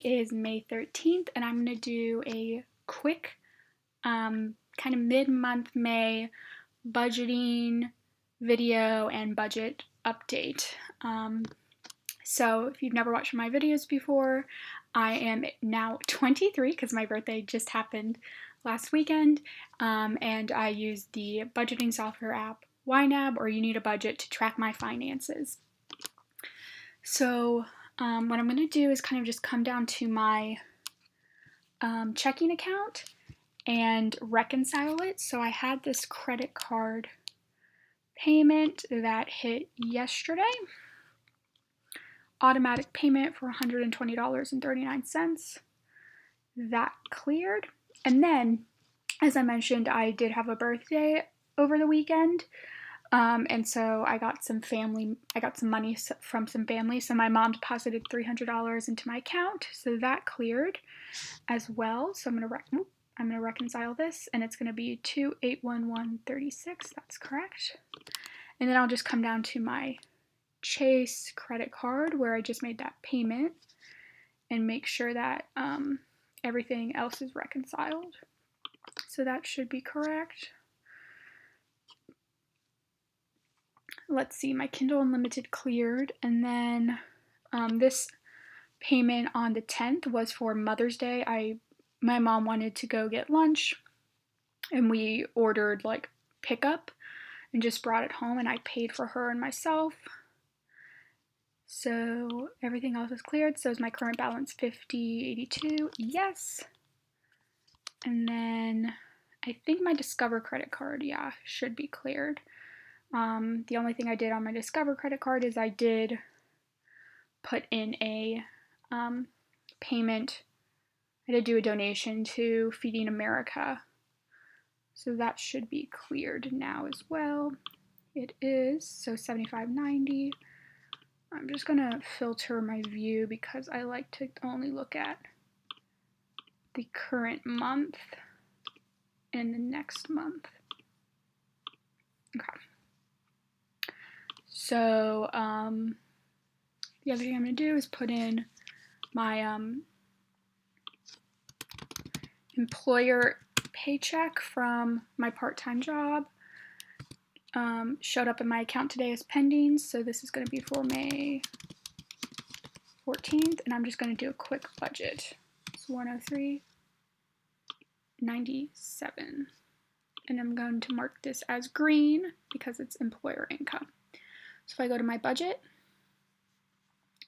is May 13th, and I'm going to do a quick kind of mid-month May budgeting video and budget update. So if you've never watched my videos before, I am now 23 because my birthday just happened last weekend, and I use the budgeting software app YNAB, or You Need a Budget, to track my finances. So what I'm going to do is kind of just come down to my checking account and reconcile it. So I had this credit card payment that hit yesterday. Automatic payment for $120.39. That cleared. And then, as I mentioned, I did have a birthday over the weekend. And so I got some money from some family. So my mom deposited $300 into my account. So that cleared as well. So I'm going to reconcile this, and it's going to be 281136. That's correct. And then I'll just come down to my Chase credit card where I just made that payment and make sure that everything else is reconciled. So that should be correct. Let's see, my Kindle Unlimited cleared, and then this payment on the 10th was for Mother's Day. My mom wanted to go get lunch, and we ordered like pickup and just brought it home, and I paid for her and myself. So everything else is cleared. So is my current balance $50.82? Yes. And then I think my Discover credit card, should be cleared. The only thing I did on my Discover credit card is I did put in a payment. I did do a donation to Feeding America. So that should be cleared now as well. It is, so $75.90. I'm just going to filter my view because I like to only look at the current month and the next month. Okay. So the other thing I'm going to do is put in my employer paycheck from my part-time job. Showed up in my account today as pending, so this is going to be for May 14th, and I'm just going to do a quick budget. It's $103.97, and I'm going to mark this as green because it's employer income. So if I go to my budget,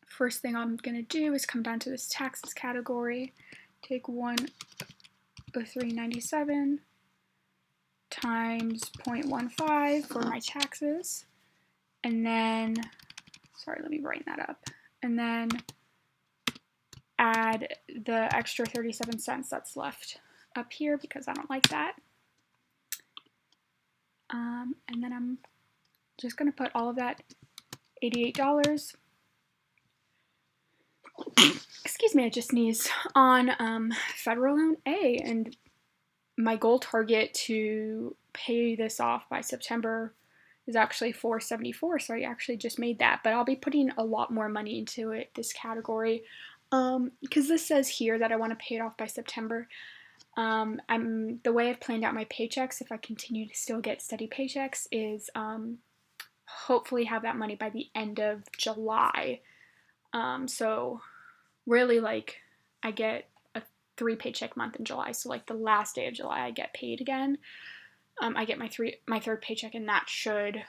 first thing I'm going to do is come down to this taxes category, take $103.97 times 0.15 for my taxes, and then, let me brighten that up, and then add the extra 37 cents that's left up here because I don't like that. And then I'm just going to put all of that $88, excuse me, I just sneezed, on federal loan A, and my goal target to pay this off by September is actually $474, so I actually just made that, but I'll be putting a lot more money into it, this category, because this says here that I want to pay it off by September. The way I've planned out my paychecks, if I continue to still get steady paychecks, is hopefully have that money by the end of July. So really, like, I get 3 paycheck month in July, so like the last day of July I get paid again. I get my third paycheck, and that should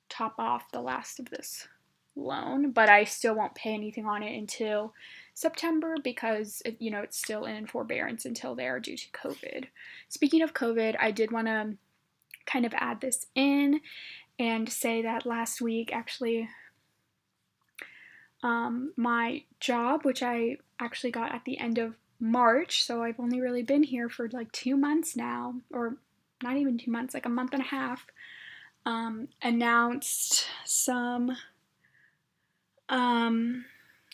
top off the last of this loan, but I still won't pay anything on it until September because it's still in forbearance until there due to COVID. Speaking of COVID, I did want to kind of add this in and say that last week actually my job, which I actually got at the end of March, so I've only really been here for like 2 months now, or not even 2 months, like a month and a half, announced some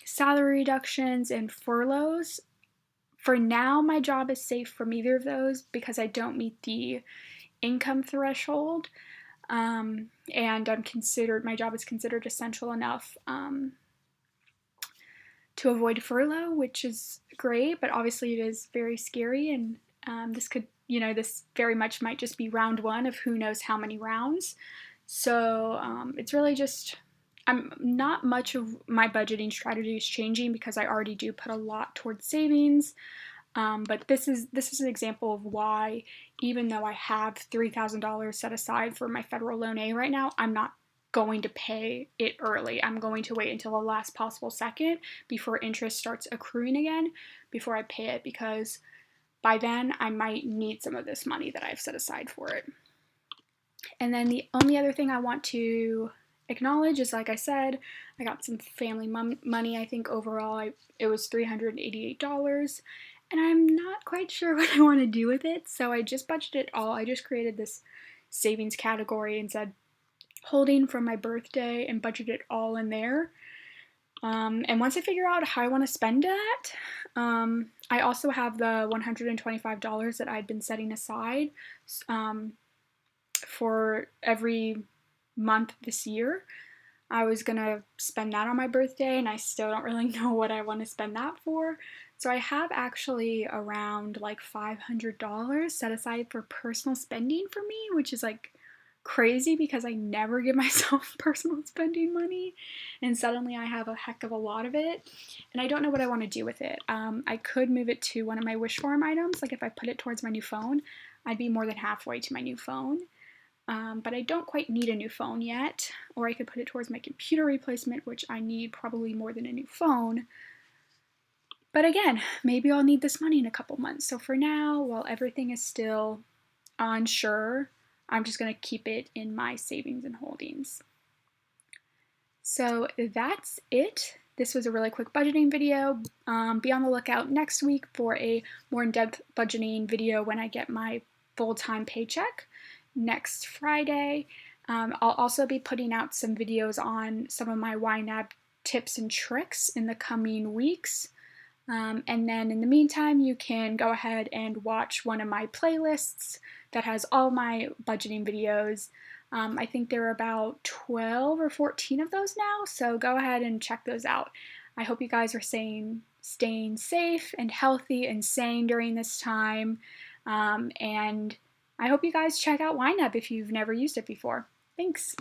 salary reductions and furloughs. For now, my job is safe from either of those because I don't meet the income threshold, and my job is considered essential enough to avoid furlough, which is great, but obviously it is very scary, and this very much might just be round one of who knows how many rounds. So it's really just, I'm not much of my budgeting strategy is changing because I already do put a lot towards savings. But this is an example of why, even though I have $3,000 set aside for my federal loan A right now, I'm not going to pay it early. I'm going to wait until the last possible second before interest starts accruing again before I pay it, because by then I might need some of this money that I've set aside for it. And then the only other thing I want to acknowledge is, like I said, I got some family money. I think overall it was $388, and I'm not quite sure what I want to do with it, so I just budgeted it all. I just created this savings category and said holding from my birthday and budgeted it all in there. And once I figure out how I want to spend that, I also have the $125 that I'd been setting aside for every month this year. I was gonna spend that on my birthday, and I still don't really know what I want to spend that for. So I have actually around like $500 set aside for personal spending for me, which is like crazy because I never give myself personal spending money, and suddenly I have a heck of a lot of it, and I don't know what I want to do with it. I could move it to one of my wish form items. Like if I put it towards my new phone, I'd be more than halfway to my new phone. But I don't quite need a new phone yet, or I could put it towards my computer replacement, which I need probably more than a new phone. But again, maybe I'll need this money in a couple months. So for now, while everything is still unsure, I'm just going to keep it in my savings and holdings. So that's it. This was a really quick budgeting video. Be on the lookout next week for a more in-depth budgeting video when I get my full-time paycheck next Friday. I'll also be putting out some videos on some of my YNAB tips and tricks in the coming weeks. And then in the meantime, you can go ahead and watch one of my playlists that has all my budgeting videos. I think there are about 12 or 14 of those now, so go ahead and check those out. I hope you guys are staying safe and healthy and sane during this time, and I hope you guys check out YNAB if you've never used it before. Thanks.